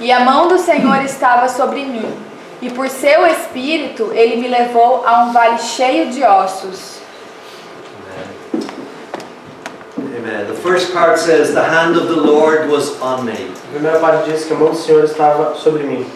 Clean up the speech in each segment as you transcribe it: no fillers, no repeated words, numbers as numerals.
E a mão do Senhor estava sobre mim, e por seu espírito ele me levou a um vale cheio de ossos. Amen. The first part says, the hand of the Lord was on me. A primeira parte diz que a mão do Senhor estava sobre mim.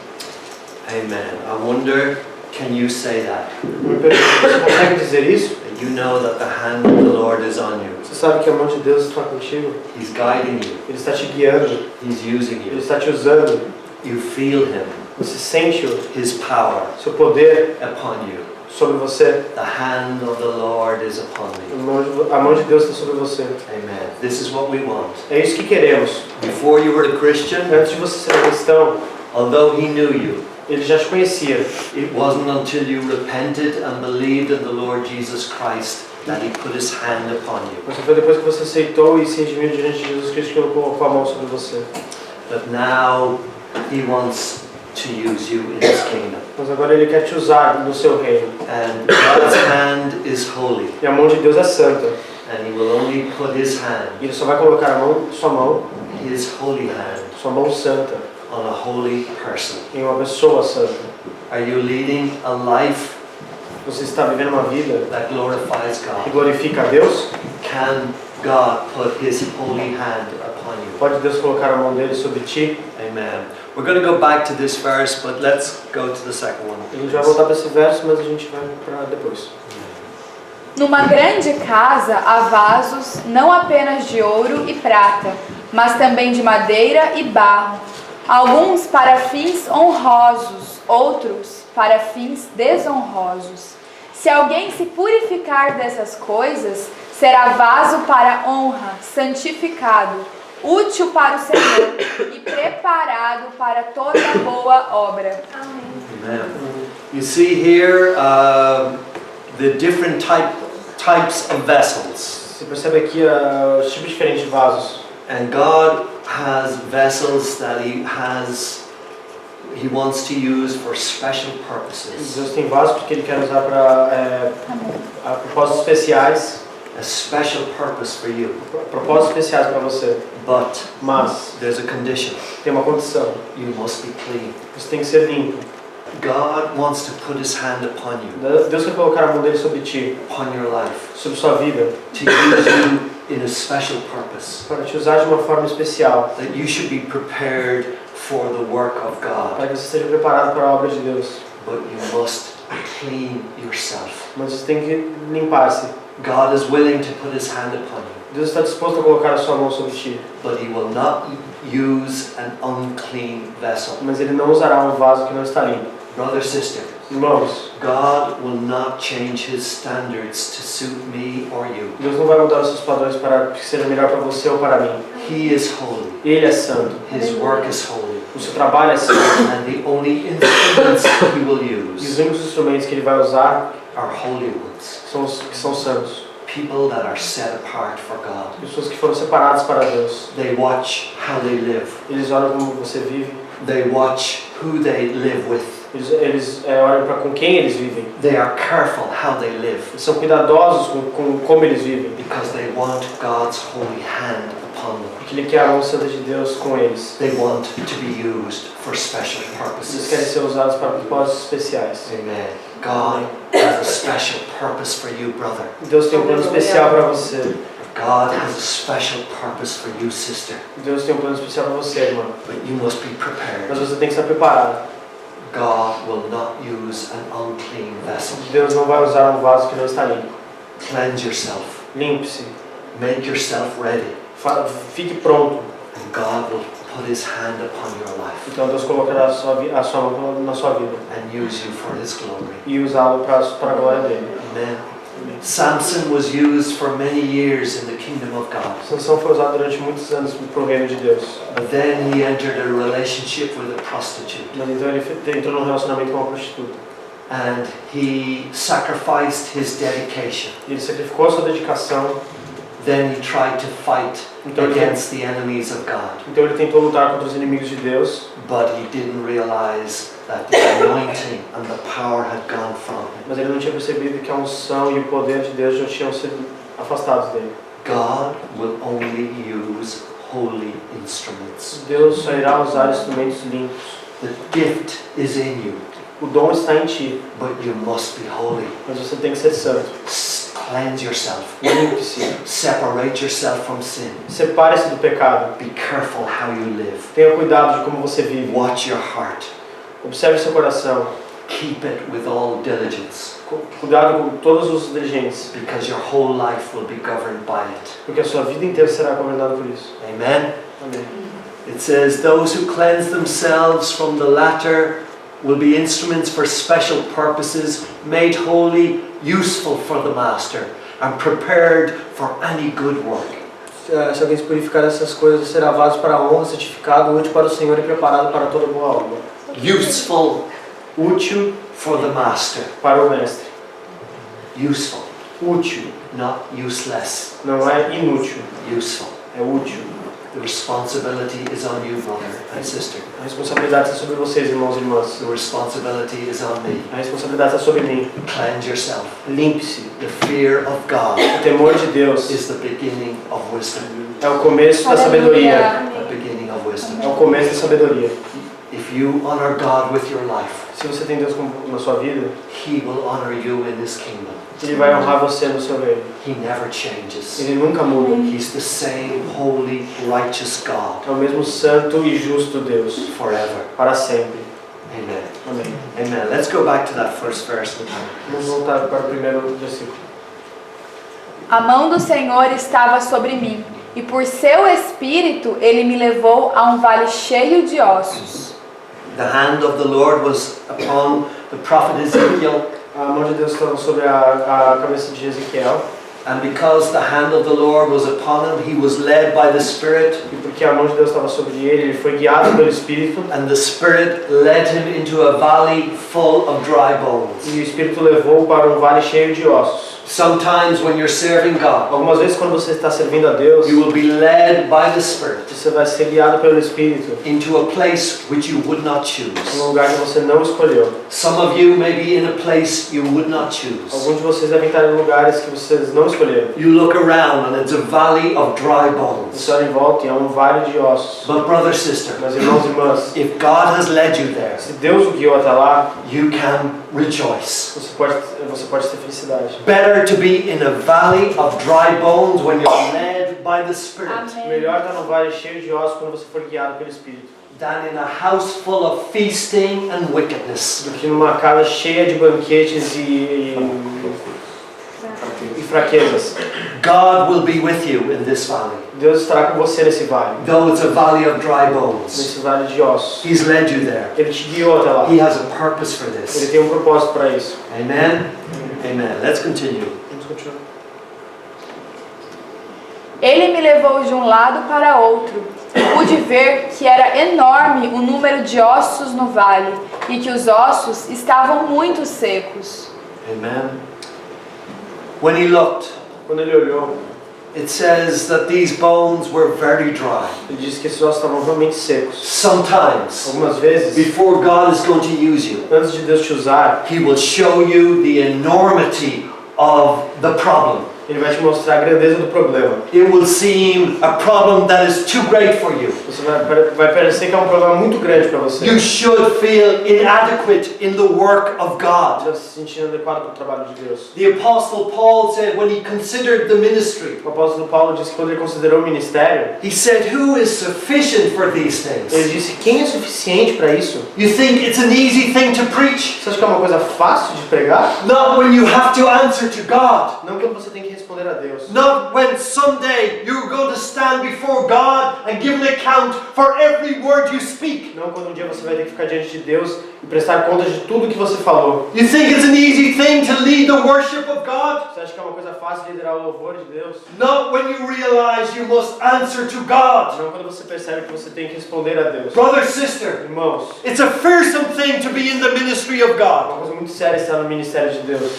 Amen. I wonder, can you say that? Me pergunto, você consegue dizer isso? That you know that the hand of the Lord is on you. Você sabe que a mão de Deus está contigo? He's guiding you. Ele está te guiando. He's using Ele you. está te usando. You feel Him, Você sente His power seu poder upon you. sobre você. The hand of the Lord is upon me. A mão de Deus está sobre você. Amen. This is what we want. É isso que queremos. Before you were a Christian, Antes de você ser cristão, although He knew you, Ele já te conhecia. it wasn't until you repented and believed in the Lord Jesus Christ that He put His hand upon you. Mas foi depois que você aceitou e se redimiu diante de Jesus Cristo que Ele colocou a mão sobre você. But now He wants to use you in His kingdom. Mas agora Ele quer te usar no seu reino. And God's hand is holy. E a mão de Deus é santa. And He will only put His hand, E Ele só vai colocar sua mão, His holy hand, sua mão santa, on a holy person. em uma pessoa santa. Are you leading a life Você está vivendo uma vida that glorifies que God? glorifica a Deus? Can God put His holy hand upon you? Pode Deus colocar a mão dele sobre ti? Amen. We're going to go back to this verse, but let's go to the second one. A gente vai voltar para esse verso, mas a gente vai para depois. Numa grande casa há vasos, não apenas de ouro e prata, mas também de madeira e barro, alguns para fins honrosos, outros para fins desonrosos. Se alguém se purificar dessas coisas, será vaso para honra, santificado, útil para o Senhor e preparado para toda boa obra. Amen. You see here the different types of vessels. Você percebe aqui os tipos diferentes de vasos. And God has vessels that He wants to use for special purposes. Deus tem vasos porque Ele quer usar para propósitos especiais. A special purpose for you. Propósitos especiais para você. But Mas there's a condition. tem uma condição. You must be clean. Você tem que ser limpo. God wants to put His hand upon you, Deus quer colocar a mão dele sobre ti, upon your life, sobre sua vida, to use you in a special purpose. para te usar de uma forma especial, That you should be prepared for the work of God. para que você esteja preparado para a obra de Deus. But you must clean yourself. Mas você tem que limpar-se. God is willing to put His hand upon you, Deus está disposto a colocar a sua mão sobre ti, but He will not use an unclean vessel. mas Ele não usará um vaso que não está limpo. Brother, sister, Irmãos, God will not change His standards to suit me or you. Deus não vai mudar os seus padrões para que seja melhor para você ou para mim. He is holy. Ele é santo. His work is holy. O seu trabalho é santo. And the only instruments He will E os use únicos instrumentos que Ele vai usar are holy ones. são os que são santos. People that are set apart for God. Pessoas que foram separadas para Deus. They watch how they live. Eles olham como você vive. They watch who they live with. Eles olham para com quem eles vivem. They are careful how they live Eles são cuidadosos com como eles vivem. because they want God's holy hand upon them. Porque Ele quer a mão santa de Deus com eles. They want to be used for special Eles querem purposes. ser usados para propósitos especiais. Amen. God has a special purpose for you, brother. Deus tem um plano especial para você. God has a special purpose for you, sister. Deus tem um plano especial para você, irmão. But you must be Mas prepared. você tem que estar preparado. God will not use an unclean vessel. Deus não vai usar um vaso que não está limpo. Cleanse yourself. Limpe-se. Make yourself ready. Fique pronto. And God will put His hand upon your life Então Deus colocará a sua mão na sua vida. and use you for His glory. E usá-lo para a glória dele. Amen. Samson was used for many years in the kingdom of God. Sansão foi usado durante muitos anos para o reino de Deus. But then he entered a relationship with a prostitute. Mas então ele entrou num relacionamento com uma prostituta. And he sacrificed his dedication. Ele sacrificou a sua dedicação. Then he tried to fight Então ele, against the enemies of God. então ele tentou lutar contra os inimigos de Deus. But he didn't realize that the anointing and the power had gone from him. Mas ele não tinha percebido que a unção e o poder de Deus já tinham sido afastados dele. God will only use holy instruments. Deus só irá usar instrumentos limpos. The gift is in you, O dom está em ti, but you must be holy. mas você tem que ser santo. Cleanse yourself. Limpe-se. Separate yourself from sin. Separe-se do pecado. Be careful how you live. Tenha cuidado de como você vive. Watch your heart. Observe seu coração. Keep it with all diligence, Cuidado com todos os diligentes, because your whole life will be governed by it. porque a sua vida inteira será governada por isso. Amen? Amém. It says, those who cleanse themselves from the latter will be instruments for special purposes, made holy, useful for the master, and prepared for any good work. Se alguém se purificar dessas coisas, será vaso para a honra, santificado, útil para o Senhor e preparado para toda boa obra. Useful Útil for the master. para o mestre. Useful, Útil. not useless. Não é inútil, Useful. é útil. The responsibility is on you, brother and sister. A responsabilidade está sobre vocês, irmãos e irmãs. The responsibility is on me. A responsabilidade está sobre mim. Cleanse yourself. Limpe-se. The fear of God O temor de Deus is the beginning of wisdom. é o começo da sabedoria. The beginning of wisdom. É o começo da sabedoria. If you honor God with your life, Se você tem Deus na sua vida, He will honor you in His kingdom. Ele vai honrar você no seu reino. He never changes. Ele nunca muda. He's the same holy, righteous God É o mesmo santo e justo Deus, forever. para sempre. Amen. Amém. Amen. Let's go back to that first verse. Vamos voltar para o primeiro versículo. A mão do Senhor estava sobre mim, e por seu espírito ele me levou a um vale cheio de ossos. The hand of the Lord was upon the prophet Ezekiel, A mão de Deus estava sobre a cabeça de Ezequiel, and because the hand of the Lord was upon him, he was led by the Spirit, e porque a mão de Deus estava sobre ele foi guiado pelo Espírito, and the Spirit led him into a valley full of dry bones. e o Espírito levou para um vale cheio de ossos. Sometimes when you're serving God, Algumas vezes quando você está servindo a Deus, you will be led by the Spirit você vai ser guiado pelo Espírito into a place which you would not choose. em um lugar que você não escolheu. Some of you may be in a place you would not choose. Alguns de vocês devem estar em lugares que vocês não escolheram. You look around and it's a valley of dry bones. Você olha em volta e é um vale de ossos. But brother, sister, Mas irmãos e irmãs, if God has led you there, se Deus o guiou até lá, you can rejoice. você pode ter felicidade. Better to be in a valley of dry bones when you're led by the Spirit Melhor estar num vale cheio de ossos quando você for guiado pelo Espírito, than in a house full of feasting and wickedness. do que numa casa cheia de banquetes e fraquezas. God will be with you in this valley. Deus estará com você nesse vale, Though it's a valley of dry bones, nesse vale de ossos. He's led you there. Ele te guiou até lá. He has a purpose for Ele this. tem um propósito para isso. Amen? Amen. Let's continue. Vamos continuar. Ele me levou de um lado para outro. Pude ver que era enorme o número de ossos no vale e que os ossos estavam muito secos. Amen. When he looked, Quando ele olhou, it says that these bones were very dry. ele disse que esses ossos estavam realmente secos. Sometimes, Algumas vezes, before God is going to use you, antes de Deus te usar, He will show you the enormity of the problem. Ele vai te mostrar a grandeza do problema. It will seem a problem that is too great for you. Você vai parecer que é um problema muito grande para você. You should feel inadequate in the work of God. Já se sentindo adequado para o trabalho de Deus. The Apostle Paul said when he considered the ministry, O apóstolo Paulo disse que quando ele considerou o ministério, he said, "Who is sufficient for these ele things?" disse: quem é suficiente para isso? You think it's an easy thing to preach? Você acha que é uma coisa fácil de pregar? Not when you have to answer to God. Não quando você tem que responder a Deus. Not when someday you're going to stand before God and give an account for every word you speak. Não quando um dia você vai ter que ficar diante de Deus e prestar conta de tudo que você falou. You think it's an easy thing to lead the worship of God? Você acha que é uma coisa fácil liderar o louvor de Deus? Not when you realize you must answer to God. Não quando você percebe que você tem que responder a Deus. Brother, sister, Irmãos, it's a fearsome thing to be in the ministry of é uma God. coisa muito séria estar no ministério de Deus.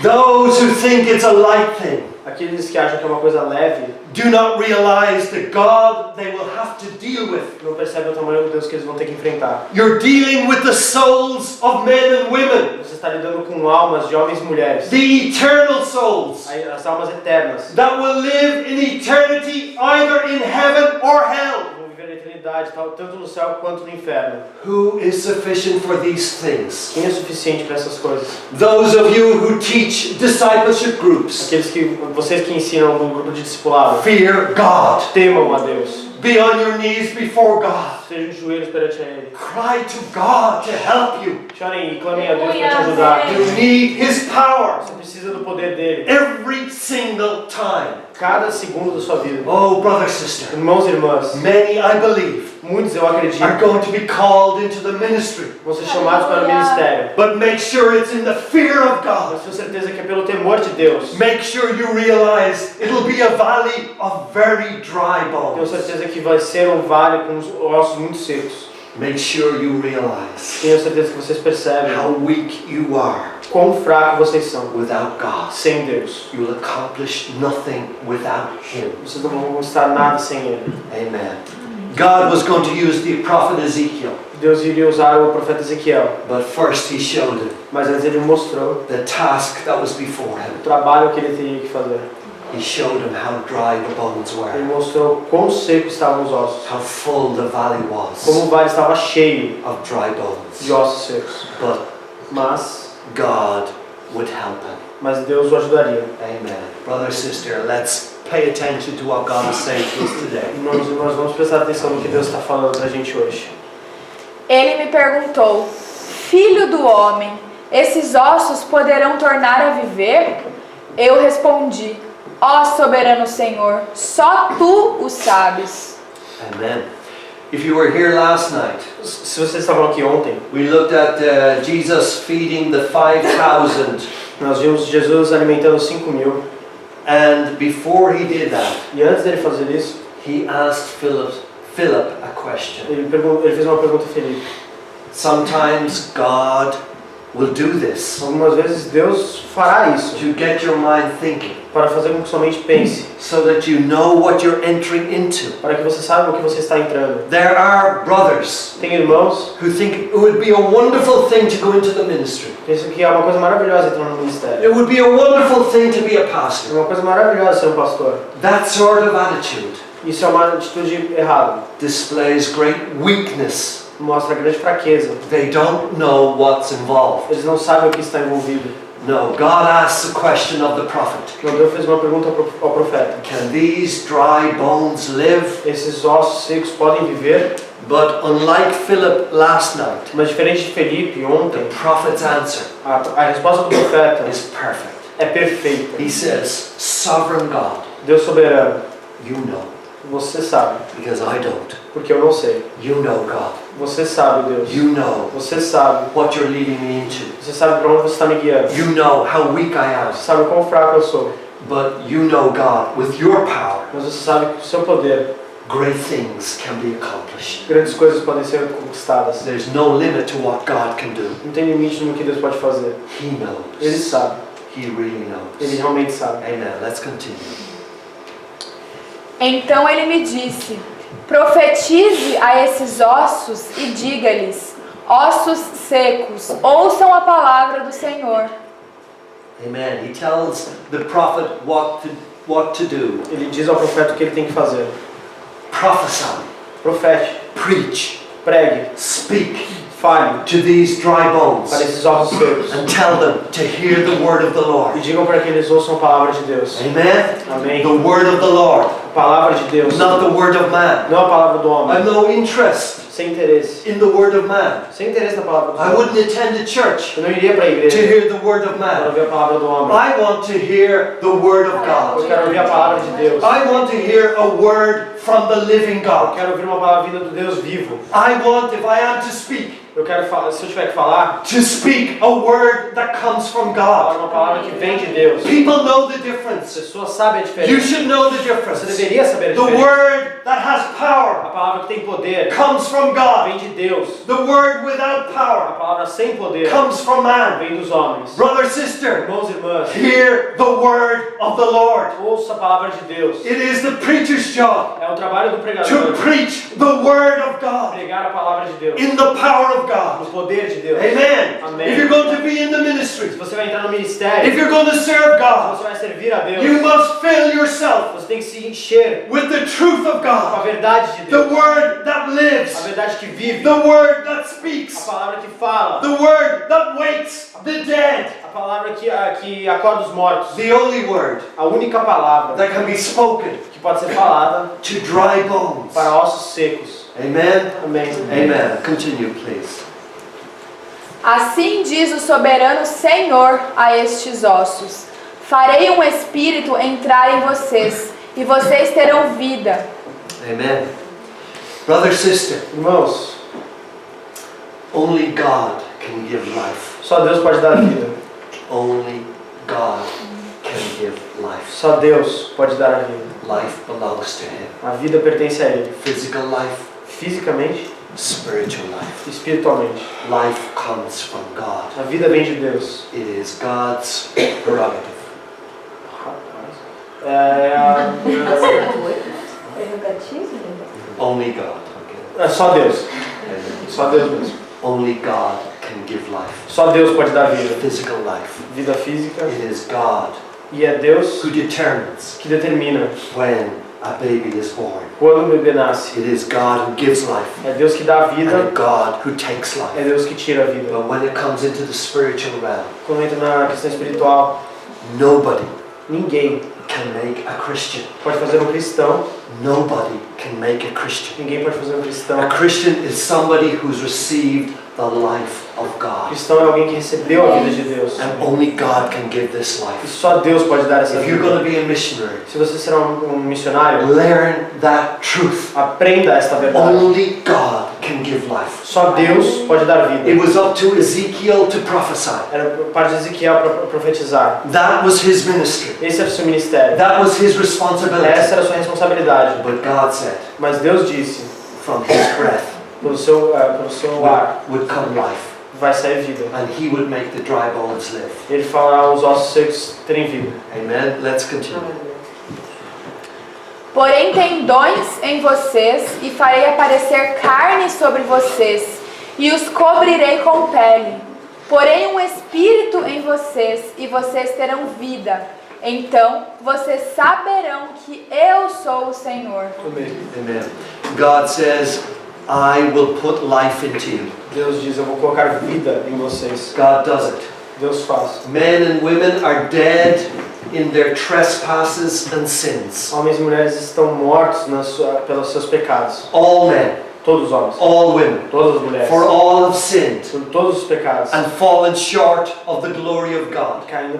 Those who think it's a light thing, Aqueles que acham que é uma coisa leve, do not realize the God they will have to deal with. não percebem o tamanho do Deus que eles vão ter que enfrentar. You're dealing with the souls of men and women, Você está lidando com almas de homens e mulheres, the eternal souls as almas eternas, that will live in eternity either in heaven or hell. que vão viver na eternidade, tanto no céu quanto no inferno. Who is sufficient for these things? Quem é suficiente para essas coisas? Those of you who teach discipleship groups, Vocês que ensinam no grupo de discipulado, fear God. temam a Deus. Be on your knees before God. Sejam de joelhos perante a Ele. Cry to God to help you. Chorem e clamem a Deus para te ajudar. You need His power Você precisa do poder dele. every single time. Cada segundo da sua vida. Oh, brother, sister, Irmãos e irmãs, many, I believe, muitos eu acredito are going to be called into the ministry. vão ser chamados para o ministério. But make sure it's in the fear of God. Mas tenho certeza que é pelo temor de Deus. Make sure you realize it'll be a valley of very dry Tenho bones. certeza que vai ser um vale com os ossos muito secos. Make sure you realize Tenho certeza que vocês percebem how weak you are quão fracos vocês são without God. sem Deus. You will accomplish nothing without Him. Vocês não vão conquistar nada sem Ele. Amen. God was going to use the prophet Ezekiel, Deus iria usar o profeta Ezequiel, but first He showed him mas antes Ele mostrou the task that was before him. o trabalho que Ele teria que fazer. He showed him how dry the bones Ele were, mostrou quão secos estavam os ossos, how full the valley como was o vale estava cheio of dry bones. de ossos secos. But Mas God would help him. Deus o ajudaria. Amen. Brother, sister, let's pay attention to what God is saying to us today. Irmãos e irmãs, vamos prestar atenção no que Deus está falando pra gente hoje. Ele me perguntou: Filho do homem, esses ossos poderão tornar a viver? Eu respondi: Ó soberano Senhor, só tu o sabes. Amen. If you were here last night, Se vocês estavam aqui ontem, we looked at Jesus feeding the 5,000. nós vimos Jesus alimentando 5.000. And before he did that, E antes dele fazer isso, he asked Philip a question. ele fez uma pergunta a Felipe. Sometimes God will do this Algumas vezes Deus fará isso to get your mind thinking, para fazer com que sua mente pense, so that you know what you're entering into. para que você saiba o que você está entrando. There are brothers Tem irmãos who think it would be a wonderful thing to go into the ministry. que pensam que é uma coisa maravilhosa entrar no ministério. It would be a wonderful thing to be a É pastor. uma coisa maravilhosa ser um pastor. That sort of attitude Isso é uma atitude errada. displays great weakness. Mostra grande fraqueza. They don't know what's involved. Eles não sabem o que está envolvido. No, God asks the question of the prophet. Então Deus fez uma pergunta ao profeta. Can these dry bones live? Esses ossos secos podem viver? But unlike Philip last night, Mas diferente de Felipe the ontem, prophet's answer a resposta do profeta is perfect. é perfeita. He says, Sovereign God, Deus soberano, you know, você sabe, because I don't. porque eu não sei. You know, God. Você sabe, Deus. You know Você sabe. what you're leading me into. Você sabe para onde você está me guiando. You know how weak I am. Você sabe quão fraco eu sou. But you know, God, with your power, Mas você sabe que com o seu poder, great things can be accomplished. grandes coisas podem ser conquistadas. There's no limit to what God can do. Não tem limite no que Deus pode fazer. He knows. Ele sabe. He really Ele knows. realmente sabe. Amen. Let's continue. Então ele me disse: Profetize a esses ossos e diga-lhes: Ossos secos, ouçam a palavra do Senhor. Amen. He tells the prophet what to do. Ele diz ao profeta o que ele tem que fazer. Prophesy, Profete, preach, pregue, speak fale to these dry bones para esses ossos secos. and tell them to hear the word of the E Lord. digam para que eles ouçam a palavra de Deus. Amen. Amém. The word of the Lord, A palavra de Deus. not the word of man. Não a palavra do I homem. have no interest Sem interesse. in the word of man. Sem interesse na palavra do I homem. wouldn't attend a church Eu não iria para a to igreja hear the word of para man. ouvir a palavra do homem. I want to hear the word of Eu God. quero ouvir a palavra de Deus. I want to hear a word from the living Eu God. quero ouvir uma palavra vinda do Deus vivo. I want, if I am to speak, Eu quero falar, se eu tiver que falar, to speak a word that comes from falar God. uma palavra que vem de Deus. People know the As difference. pessoas sabem a You diferença. should know the Você difference. deveria saber a The diferença. word that has A power palavra palavra que tem poder comes from God. vem de Deus. The word without A power palavra sem poder comes from man. vem dos homens. Brother, sister, Irmãos e irmãs, hear the word of the Lord. ouça a palavra de Deus. It is the preacher's job É o trabalho do to pregador preach the word of God pregar a palavra de Deus. in the power of No God. poder de Deus. Amen. Amen. If you're going to be in the ministry, Se você vai entrar no if ministério, you're going to serve se God, você vai servir a Deus, you must fill yourself você tem que se encher with the truth of com a God, verdade de the Deus. word that A lives, verdade que vive. the word that A speaks, palavra que fala. the word that wakes the dead, A palavra que acorda os mortos. the only word A única palavra that can be spoken que pode ser falada to dry bones. para ossos secos. Amen. Amém. Amen. Continue, please. Assim diz o soberano Senhor a estes ossos: farei um espírito entrar em vocês, e vocês terão vida. Amen. Brother, sister, Irmãos, only God can give life. só Deus pode dar vida. Only God can give life. Só Deus pode dar a vida. Life belongs to Him. A vida pertence a Ele. Physical life, Fisicamente spiritual life. e espiritualmente. Life comes from God. A vida vem de Deus. It is God's prerogative. Only God. Okay. É só Deus. Amen. Só Deus mesmo. Only God can give life. Só Deus pode dar vida. Physical life. Vida física. It is God E é Deus who determines que determina when a baby is born. quando o bebê nasce. It is God who gives life É Deus que dá a vida. and God who takes É life. Deus que tira a vida. But when it comes into the spiritual realm, Quando entra na questão espiritual, nobody ninguém can make a Christian. pode fazer um cristão. Nobody can make a Christian. Ninguém pode fazer um cristão. A Christian is somebody who's received the life of God. Cristão é alguém que recebeu a vida de Deus. And only God can give this E life. só Deus pode dar essa If you're vida. going to be a missionary, Se você será um missionário, learn that truth. aprenda esta verdade. Only God can give life. Só Deus pode dar vida. It was up to Ezekiel to prophesy. Era parte de Ezequiel para profetizar. That was his ministry. Esse era o seu ministério. That was his responsibility. Essa era a sua responsabilidade. But God said, Mas Deus disse, from his breath pelo seu ar would come life, vai sair vida. and he would make the dry bones live. Ele fará aos ossos secos terem vida. Amen. Let's continue. Porém tendões em vocês, e farei aparecer carne sobre vocês, e os cobrirei com pele. Porém um espírito em vocês, e vocês terão vida. Então vocês saberão que eu sou o Senhor. Amém. Amen. God says, I will put life into you. Deus diz, eu vou colocar vida em vocês. God does it. Deus faz. Men and women are dead in their trespasses and sins. Homens e mulheres estão mortos pelos seus pecados. All men, Todos os homens. all women, Todas as mulheres. for all have sinned Por todos os pecados. and fallen short of the glory of God. Caindo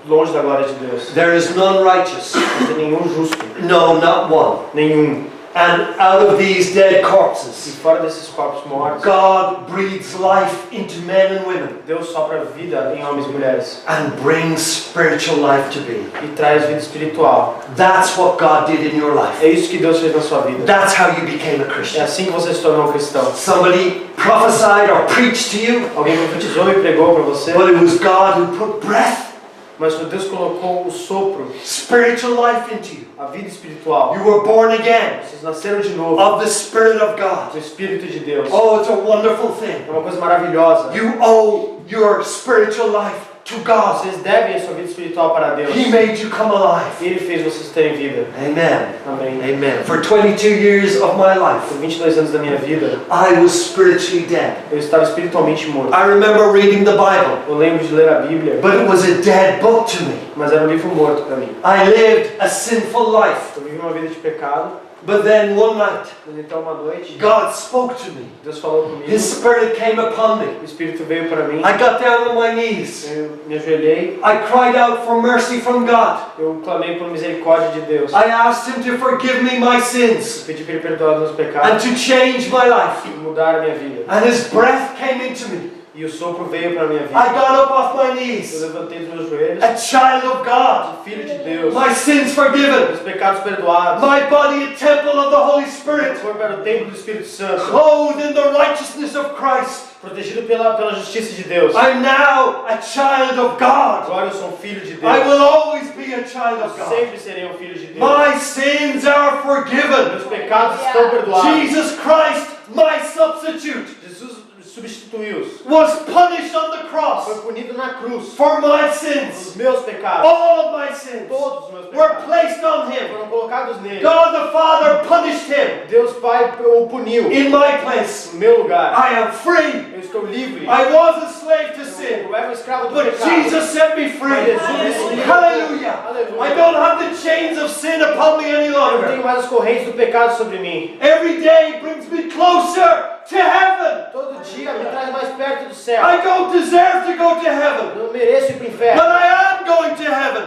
longe da glória de Deus. There is none righteous, Não tem nenhum justo. no, not one. Nenhum. And out of these dead E corpses, fora desses corpos mortos, God breathes life into men and women Deus sopra vida em homens e mulheres. and brings spiritual life to be. E traz vida espiritual. That's what God did in your life. É isso que Deus fez na sua vida. That's how you became a É Christian. assim que você se tornou um cristão. Somebody prophesied or preached to you, Alguém profetizou e pregou para você, but it was God who put breath, mas Deus colocou o sopro, spiritual life into you. a vida espiritual. You were born again Vocês nasceram de novo of the Spirit of God. do Espírito de Deus. Oh, it's a wonderful thing. É uma coisa maravilhosa. You owe your spiritual life to God. Vocês devem a sua vida espiritual para Deus. He made you come alive. Ele fez vocês terem vida. Amen. Amém. Amen. For 22 years of my life, Por 22 anos da minha vida, I was spiritually dead. eu estava espiritualmente morto. I remember reading the Bible, Eu lembro de ler a Bíblia, but it was a dead book to me. mas era um livro morto para mim. I lived a sinful life. Eu vivi uma vida de pecado, But then one night, mas então uma noite, God spoke to me. Deus falou comigo, His Spirit came upon me. o Espírito veio para mim, I got down on my knees. eu me ajoelhei, I cried out for mercy from God. eu clamei por misericórdia de Deus. I asked Him to forgive me my sins Pedi para Ele perdoar os meus and pecados to change my life. e mudar a minha vida. And His breath came into me. E o sopro veio para minha vida. I got up off my Eu knees. levantei dos meus joelhos. A child of God. Filho de Deus. My sins forgiven. Meus pecados perdoados. My body a temple of the Holy Meu Spirit. corpo era o templo do Espírito Santo. Clothed in the righteousness of Christ. Protegido pela justiça de Deus. I'm now a child of God. Agora eu sou um filho de Deus. I will always be a child of God. Sempre serei um filho de Deus. My sins are forgiven. Meus pecados estão perdoados. Jesus Christ, my substitute, Jesus substituiu-os. was punished on the Foi cross punido na cruz. for my Os sins. meus pecados. All of my sins Todos os meus were pecados placed on him. foram colocados nele. God the Father punished him Deus Pai o puniu. in my place. No meu lugar. I am free. Eu estou livre. I was a slave to sin, Eu era um escravo do but pecado. Jesus set me Mas free. Jesus me libertou. Hallelujah. Aleluia. I don't have the chains of sin upon me any Eu não tenho longer. mais as correntes do pecado sobre mim. Every day brings me closer to heaven. Todo dia me traz mais perto do céu. I don't deserve to go to heaven, Eu não mereço ir para o but inferno. I am going to heaven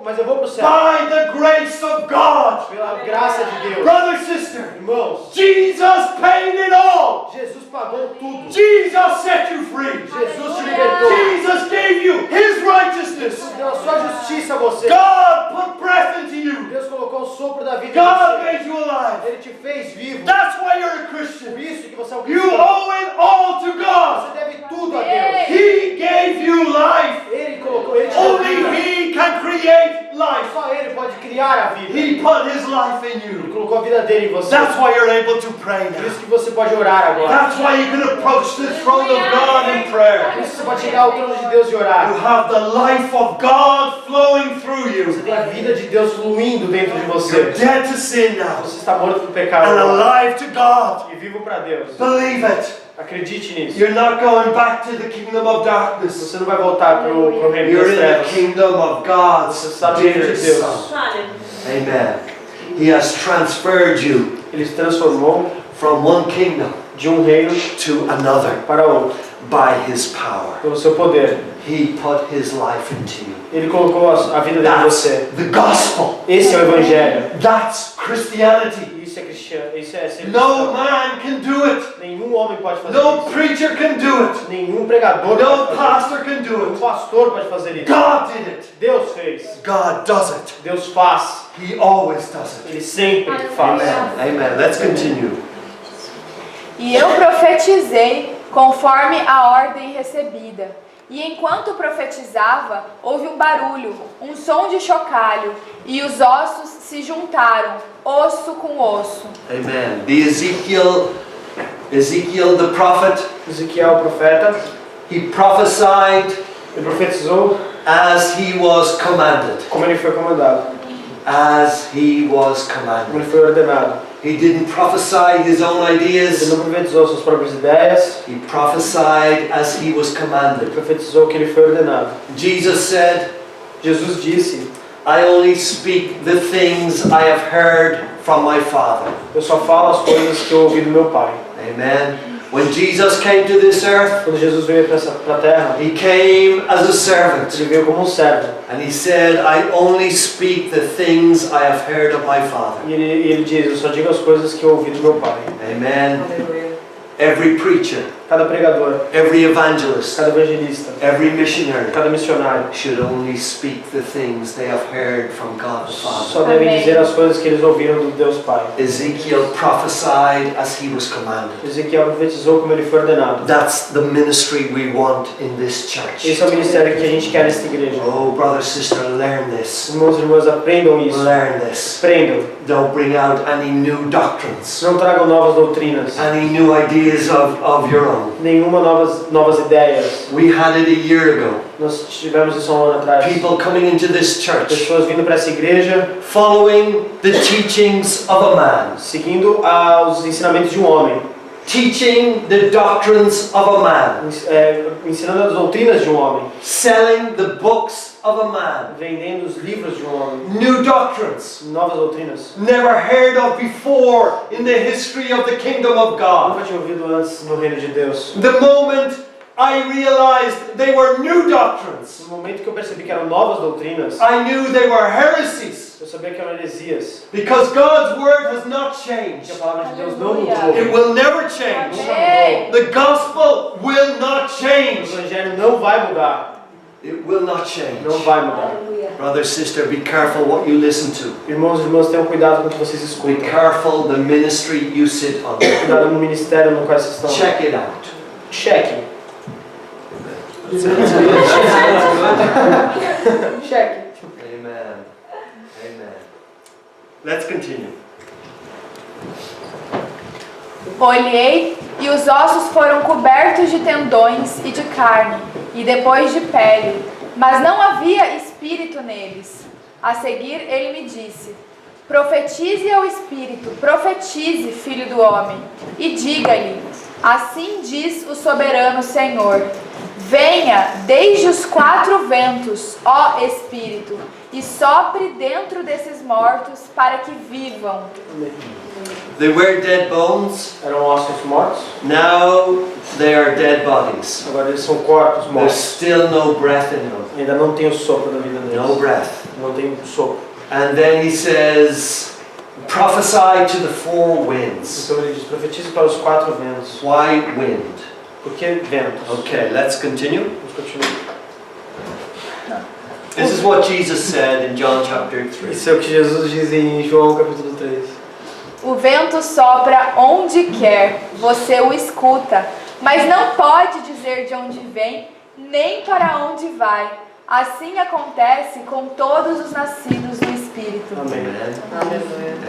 Mas eu vou para o céu. by the grace of God. Pela graça de Deus. Brother, sister, Irmãos, Jesus paid it all. Jesus pagou tudo. Jesus set you free. Jesus te libertou. Jesus gave you His righteousness. Deu a sua justiça a você. God put breath into you. Deus colocou o sopro da vida em God você. made you alive. Ele te fez vivo. That's why you're a Por Christian. isso que você é um You cristão. owe it all to God. Você deve tudo a Deus. He gave you life. Ele colocou, ele te deu Only vida. He can create life. Só Ele pode criar a vida. He put His life in Ele you. colocou a vida dele em você. That's why you're able to pray Por now. isso que você pode orar agora. That's why you can approach the throne of God in Por prayer. isso você pode chegar ao trono de Deus e You orar. have the life of God flowing through Você you. tem a vida de Deus fluindo dentro de You're você. dead to sin now Você está morto pro pecado and agora. alive to God. E vivo para Deus. Believe it. Acredite nisso. You're not going back to the kingdom of darkness. Você não vai voltar pro reino You're das in the trevas. kingdom of God's Você está no reino dear de Deus. Son. Amen. He has transferred you Ele se transformou from one kingdom de um reino to another para outro by His power. pelo seu poder. He put His life into you. Ele colocou a vida dentro de That's você. the gospel. Esse é o evangelho. That's Christianity. Isso é cristiano. Isso é ser No cristão. man can do it. Nenhum homem pode fazer No isso. preacher can do it. Nenhum pregador No pode fazer pastor can isso. do Um it. pastor pode fazer isso. God did it. Deus fez. God does it. Deus faz. He always does it. Ele sempre faz. Amen. Amen. Let's continue. E eu profetizei conforme a ordem recebida. E enquanto profetizava, houve um barulho, um som de chocalho, e os ossos se juntaram, osso com osso. Amen. Ezekiel the prophet, Ezequiel, o profeta, he prophesied ele profetizou as he was commanded. como ele foi comandado, As he was como commanded. ele foi ordenado. He didn't prophesy his own Ele ideas. não profetizou suas próprias ideias, He prophesied as he was ele commanded. profetizou o que ele foi ordenado. Jesus said, Jesus disse: I only speak the things I have heard from my Father. eu só falo as coisas que eu ouvi do meu Pai. Amen. When Jesus came to this earth, Quando Jesus veio para a terra, he came as a servant. ele veio como um servo. And he said, I only speak the things I have heard of my Father. E ele diz: eu só digo as coisas que eu ouvi do meu Pai. Amen. Every preacher, Cada pregador, every evangelist, cada evangelista, every missionary cada missionário should only speak the things they have heard from God the Father. só devem dizer as coisas que eles ouviram do Deus Pai. Ezekiel prophesied as he was commanded. Ezequiel profetizou como ele foi ordenado. That's the ministry we want in this church. Esse é o ministério que a gente quer nesta igreja. Oh, brother, sister, learn this. Irmãos e irmãs, aprendam isso. Learn this. Aprendam. Don't bring out any new doctrines, Não tragam novas doutrinas, any new ideas of your own. nenhuma novas ideias. We had it a year ago. Nós tivemos isso há um ano atrás. People coming into this church, Pessoas vindo para essa igreja, following the teachings of a man, seguindo os ensinamentos de um homem, teaching the doctrines of a man, ensinando as doutrinas de um homem, selling the books of a man, vendendo os livros de um homem, new doctrines novas doutrinas. never heard of before in the history of the kingdom of God. Nunca tinha ouvido antes no reino de Deus. The moment I realized they were new doctrines. No momento que eu percebi que eram novas doutrinas, I knew they were heresies. eu sabia que eram heresias. Because God's word has not Que changed. a palavra de Deus não Aleluia. mudou. It will never change. Amém. The gospel will not O change. evangelho não vai mudar. It will not change. Não vai mudar. Aleluia. Brother, sister, be careful what you listen to. Irmãos e irmãs, tenham cuidado com o que vocês Be escutam. careful the ministry you sit on. Cuidado no ministério no qual vocês estão. Check it out. Cheque. Cheque. Amen. Amen. Let's continue. Olhei e os ossos foram cobertos de tendões e de carne, e depois de pele, mas não havia espírito neles. A seguir ele me disse: profetize ao espírito, profetize, filho do homem, e diga-lhe: assim diz o soberano Senhor: venha desde os 4 ventos, ó Espírito, e sopre dentro desses mortos para que vivam. They were dead bones. Eram ossos mortos, Now they are dead bodies. agora eles são corpos There's mortos. still no breath in them. Ainda não tem o sopro da vida deles. No breath. Não tem o sopro. And then he says, prophesy to the 4 winds. Então ele diz: profetize para os 4 ventos. Why wind? Por que ventos? Okay, let's continue. Vamos continuar. This is what Jesus said in John chapter 3. Isso é o que Jesus diz em João capítulo 3. O vento sopra onde quer, você o escuta, mas não pode dizer de onde vem, nem para onde vai. Assim acontece com todos os nascidos do Espírito. Amém. Amen.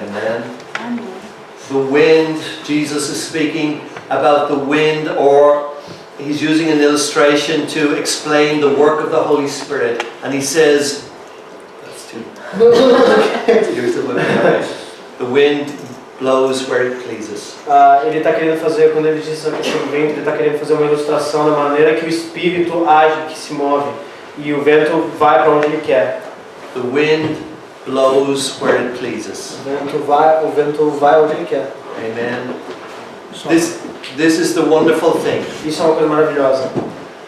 Amen. The wind, Jesus is speaking about the wind, or he's using an illustration to explain the work of the Holy Spirit. And he says, that's too. Here's the wind. The wind blows where it pleases. Ele está querendo fazer, quando ele diz essa questão do vento, ele está querendo fazer uma ilustração da maneira que o Espírito age, que se move. E o vento vai para onde ele quer. The wind blows where it pleases. O vento vai onde ele quer. Amen. This is the wonderful thing. Isso é uma coisa maravilhosa.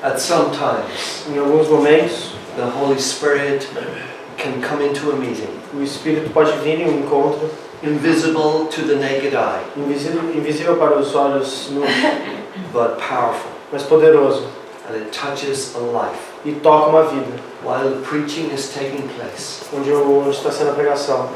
At some times, Em alguns momentos, the Holy Spirit can come into a meeting, o Espírito pode vir em um encontro, invisible to the naked eye, invisível para os olhos nus, but powerful. mas poderoso, And it touches a life e toca uma vida, while the preaching is taking place. onde está sendo a pregação.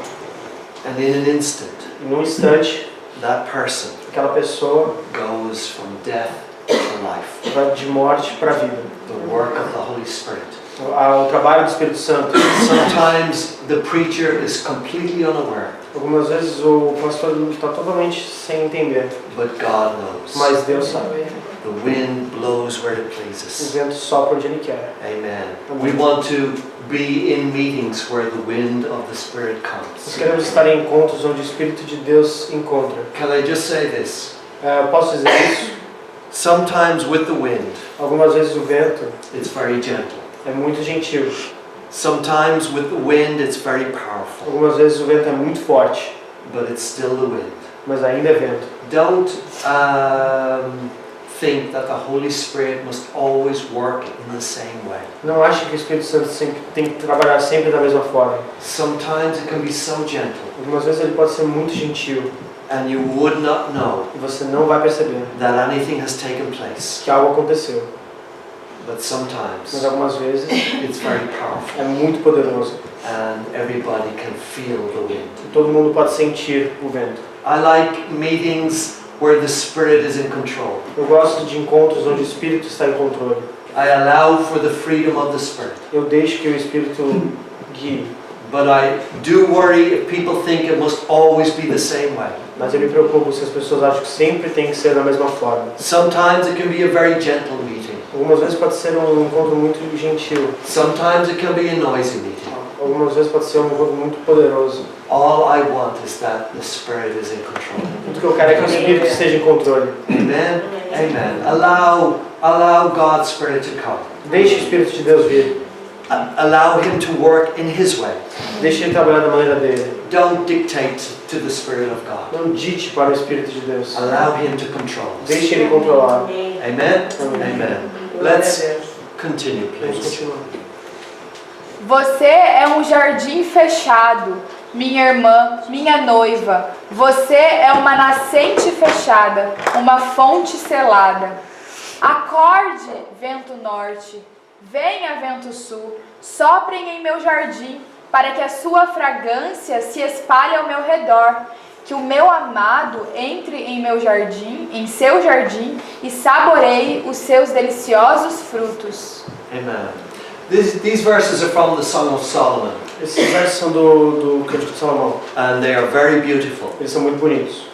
And in an instant, E num instante, that person aquela pessoa goes from death to life. vai de morte para a vida. The work of the Holy Spirit. O trabalho do Espírito Santo. Sometimes the preacher is completely unaware, Algumas vezes o pastor está totalmente sem entender, but God knows. mas Deus sabe. The wind blows where it O pleases. vento sopra onde Ele quer. Amen. We want to be in meetings where the wind of the Spirit Nós comes. queremos estar em encontros onde o Espírito de Deus encontra. Can I just say this? Eu posso dizer isso? Sometimes with the wind, Algumas vezes o vento it's very gentle. é muito gentil. Sometimes with the wind, it's very powerful. Algumas vezes o vento é muito forte, But it's still the wind. mas ainda é vento. Don't think that the Holy Spirit must always work in the same way. Não ache que o Espírito Santo sempre, tem que trabalhar sempre da mesma forma. Sometimes it can be so gentle, Algumas vezes ele pode ser muito gentil and you would not know e você não vai perceber that anything has taken place. que algo aconteceu. But Mas sometimes algumas vezes it's very powerful, é muito poderoso and everybody can feel the wind. e todo mundo pode sentir o vento. I like meetings where the Spirit is in control. Eu gosto de encontros onde o Espírito está em controle. I allow for the freedom of the Spirit. Eu deixo que o Espírito guie, But I do worry if people think it must always be the same way. mas eu me preocupo se as pessoas acham que sempre tem que ser da mesma forma. Sometimes it can be a very gentle meeting. Algumas vezes pode ser um encontro muito gentil. Sometimes it can be a noisy meeting. Algumas vezes pode ser um encontro muito poderoso. All I want is that the Spirit is in control. Tudo que eu quero é que o Espírito esteja em controle. Amen? Amen. Allow God's Spirit to come. Deixe o Espírito de Deus vir. Allow Him to work in His way. Deixe Ele trabalhar da maneira dele. Don't dictate to the Spirit of God. Não dite para o Espírito de Deus. Allow Him to control us. Deixe Ele controlar. Amen? Amém. Amen. Let's continue, Vamos please. continuar. Você é um jardim fechado, minha irmã, minha noiva. Você é uma nascente fechada, uma fonte selada. Acorde, vento norte, venha, vento sul, soprem em meu jardim, para que a sua fragrância se espalhe ao meu redor. Que o meu amado entre em meu jardim, em seu jardim, e saboreie os seus deliciosos frutos. Amen. These verses are from the Song of Solomon, Esses versos são do Cântico de Salomão. and they are very beautiful. Eles são muito bonitos.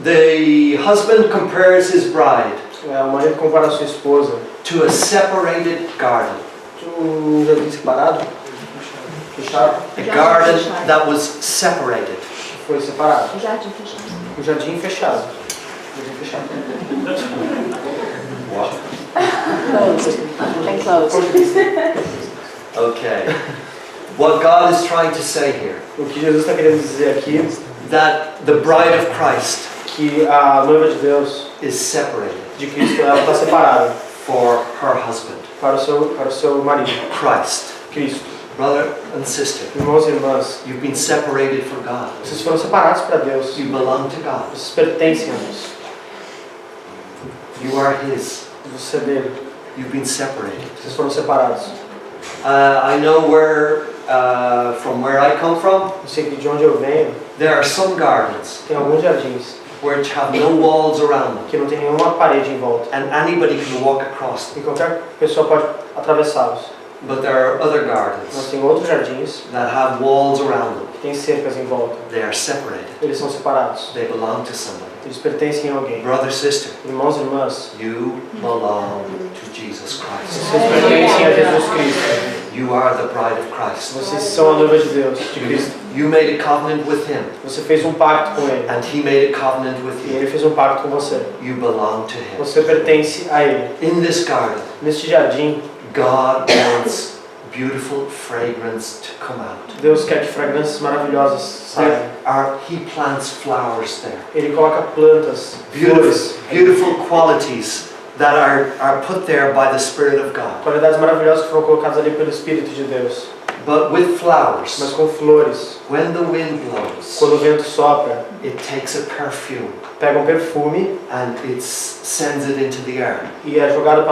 The husband compares his bride O marido compara a sua esposa to a separated garden, de jardim separado, fechado, a garden that was separated. foi separado. Jardim fechado. Um jardim fechado. Jardim fechado. What? Closed. Bem closed. Okay. What God is trying to say here, O que Jesus está querendo dizer aqui, that the bride of Christ que a noiva de Deus, is separated de Cristo, ela está separada for her husband, para o seu marido, Christ. Cristo. Brother and sister, Irmãos e irmãs, you've been separated for God. vocês foram separados para Deus. You belong to God. Vocês pertencem a Deus. You are His. Você é dele. You've been separated. Vocês foram separados. I know from where I come from, Eu sei que de onde eu venho, there are some gardens tem alguns jardins which have no walls around them, que não tem nenhuma parede em volta. and anybody can walk across them. E qualquer pessoa pode atravessá-los. But there are other Mas gardens tem outros jardins that have walls around them. que têm cercas em volta. They are separated. Eles são separados. They belong to somebody. Eles pertencem a alguém. Brother, sister, Irmãos e irmãs, you belong to Jesus Christ. vocês pertencem a Jesus Cristo. You are the bride of Christ. Vocês são a noiva de Deus, de Cristo. You made a covenant with Him, Você fez um pacto com Ele. and He made a covenant with E you. Ele fez um pacto com você. You belong to Him. Você pertence a Ele. In this garden, Neste jardim, God wants beautiful fragrance to come out. Deus quer que fragrâncias maravilhosas saiam. He plants flowers there. Ele coloca plantas, Beautiful, flores, beautiful qualities that are put there by the Spirit of God. qualidades maravilhosas que foram colocadas ali pelo Espírito de Deus. But with Mas flowers, com flores, when the wind blows, quando o vento sopra, it takes a perfume pega um perfume and it sends it into the air. e é jogado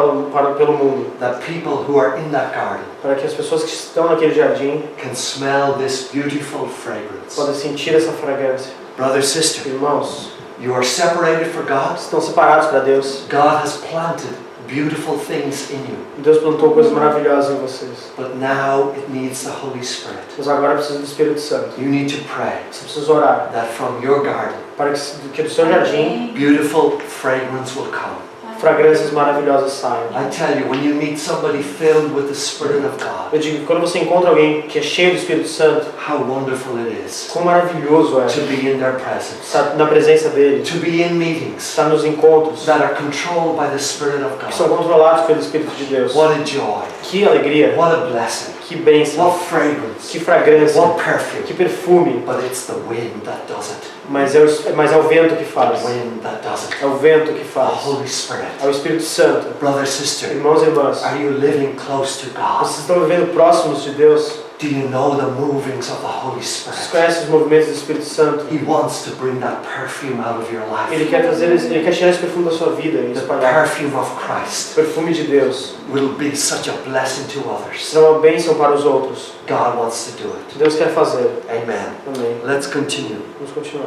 pelo mundo. That people who are in that garden Para que as pessoas que estão naquele jardim can smell this beautiful fragrance. podem sentir essa fragrância. Brother, sister, Irmãos, you are separated for God. estão separados para Deus. God has planted beautiful things in you. Deus plantou coisas maravilhosas em vocês. But now it needs the Holy Spirit. Mas agora precisa do Espírito Santo. You need to pray Você precisa orar that from your garden, para que do seu jardim beautiful fragrance will come. fragrâncias maravilhosas saiam. I tell you, when you meet somebody filled with the Spirit of God, Eu digo que quando você encontra alguém que é cheio do Espírito Santo, how wonderful it is quão maravilhoso é to be in their presence, estar na presença dele, to be in meetings estar nos encontros that are controlled by the Spirit of que são God. controlados pelo Espírito de Deus. What a joy, Que alegria, what a blessing, que bênção, what fragrance, que fragrância, what perfume. que perfume. But it's the wind that does it, Mas é o vento que the faz. wind that does it, É o vento que the faz. Holy Spirit. É o Espírito Santo. Brother, sister, Irmãos e irmãs, are you living close to God? vocês estão vivendo próximos de Deus? Do you know the movings of the Holy Vocês Spirit? conhecem os movimentos do Espírito Santo? He wants to bring that perfume out of your Ele life. quer tirar esse perfume da sua vida e The espalhar. perfume of O Christ perfume de Deus will be such a blessing to others. será uma bênção para os outros. God wants to do it. Deus quer fazer. Amen. Amém. Let's continue. Vamos continuar.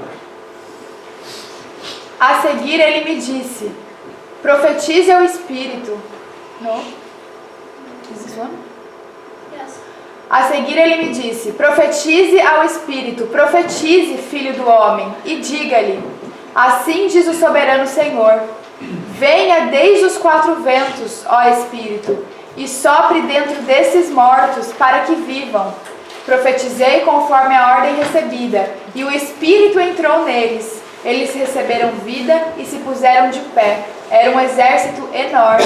A seguir ele me disse, profetize ao Espírito. No? Is this one? Yes. A seguir ele me disse, profetize ao Espírito, profetize, filho do homem, e diga-lhe, assim diz o soberano Senhor, venha desde os quatro ventos, ó Espírito, e sopre dentro desses mortos para que vivam. Profetizei conforme a ordem recebida, e o Espírito entrou neles. Eles receberam vida e se puseram de pé. Era um exército enorme.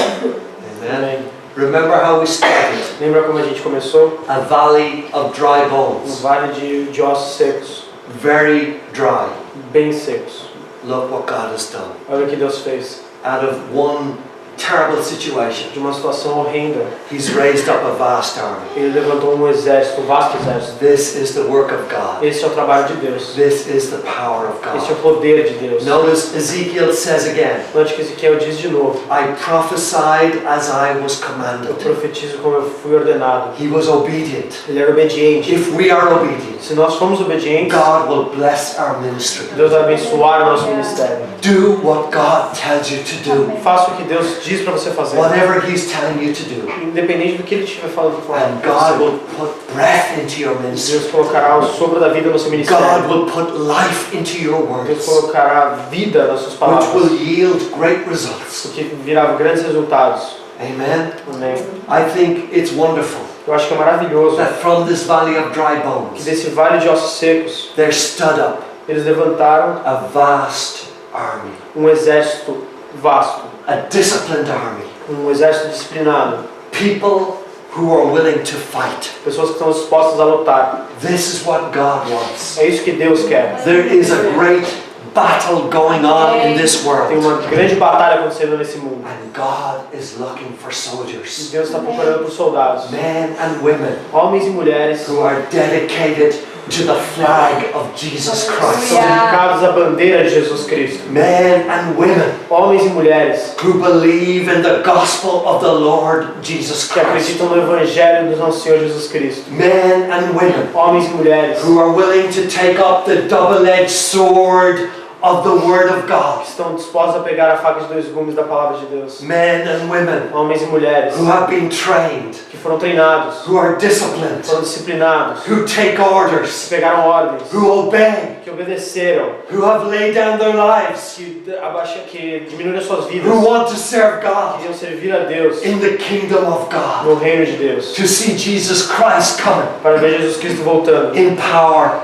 Amen. Remember how we started? Lembra como a gente começou? A valley of dry Um bones. vale de ossos secos, Very dry. bem secos. Look what God has done. Olha o que Deus fez. Out of one terrible situation. de uma situação horrenda. He's raised up a vast army. Ele levantou um exército, um vasto exército. This is the work of God. Esse é o trabalho de Deus. This is the power of Esse é o God. poder de Deus. Notice Ezekiel says again, Antes que Ezequiel diz de novo, I prophesied as I was eu commanded. profetizo como eu fui ordenado. He was obedient. Ele era obediente. If we are obedient, Se nós formos obedientes, God will bless our ministry. Deus vai abençoar o nosso ministério. Do what God tells you to do. Faça o que Deus diz para você fazer. Whatever He's telling you to do. Independente do que Ele estiver falando para And God will put breath into your ministry. Deus colocará o sopro da vida no seu God ministério. will put life into your Deus words, colocará vida nas suas which palavras, will yield great results. o que virá grandes resultados. Amen. Amém. I think it's wonderful Eu acho que é maravilhoso that from this valley of dry que bones, desse vale de ossos secos, there stood up eles levantaram a vast army, um exército vasto, a disciplined army, um exército disciplinado, people who are willing to fight. pessoas que estão dispostas a lutar. This is what God wants. É isso que Deus quer. There is a great battle going on in this Tem world, uma grande batalha acontecendo nesse mundo. and God is looking for E soldiers, Deus está procurando por soldados, men and women, homens e mulheres, who are dedicated to the flag of Jesus Christ. são dedicados à bandeira de Jesus Cristo. Men and women Homens e mulheres who believe in the gospel of the Lord Jesus que Christ. acreditam no Evangelho do nosso Senhor Jesus Cristo. Men and women Homens e mulheres who are willing to take up the double-edged sword of the Word of God. que estão dispostos a pegar a faca de dois gumes da palavra de Deus. Men and women Homens e mulheres who have been trained, que foram treinados, who are disciplined, foram disciplinados, who take que orders, pegaram ordens, who obey, que obedeceram, who have laid down their lives, que diminuíram suas vidas, who want to serve God queriam servir a Deus in the kingdom of God, no reino de Deus, to see Jesus Christ coming para ver Jesus Cristo voltando in power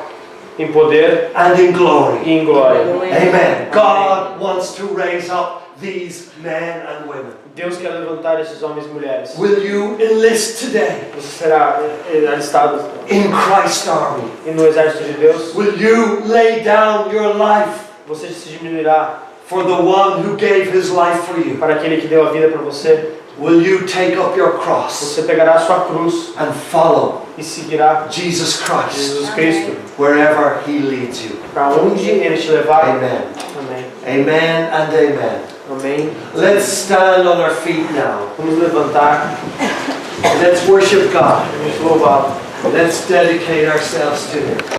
em poder and in glory. e em glória. Amen. God wants to raise up these men and women. Deus quer levantar esses homens e mulheres. Will you enlist today Você será alistado in Christ's army? no exército de Deus. Will you lay down your life Você se diminuirá for the one who gave his life for you? para aquele que deu a vida para você. Will you take up your cross Você pegará a sua cruz and follow e seguirá Jesus Christ Jesus Cristo wherever he leads you? para onde Ele te levar. Amen. Amém. Amen and amen. Amém. Let's stand on our feet now. Vamos levantar Let's worship God. e vamos louvá-lo. Let's dedicate ourselves to him.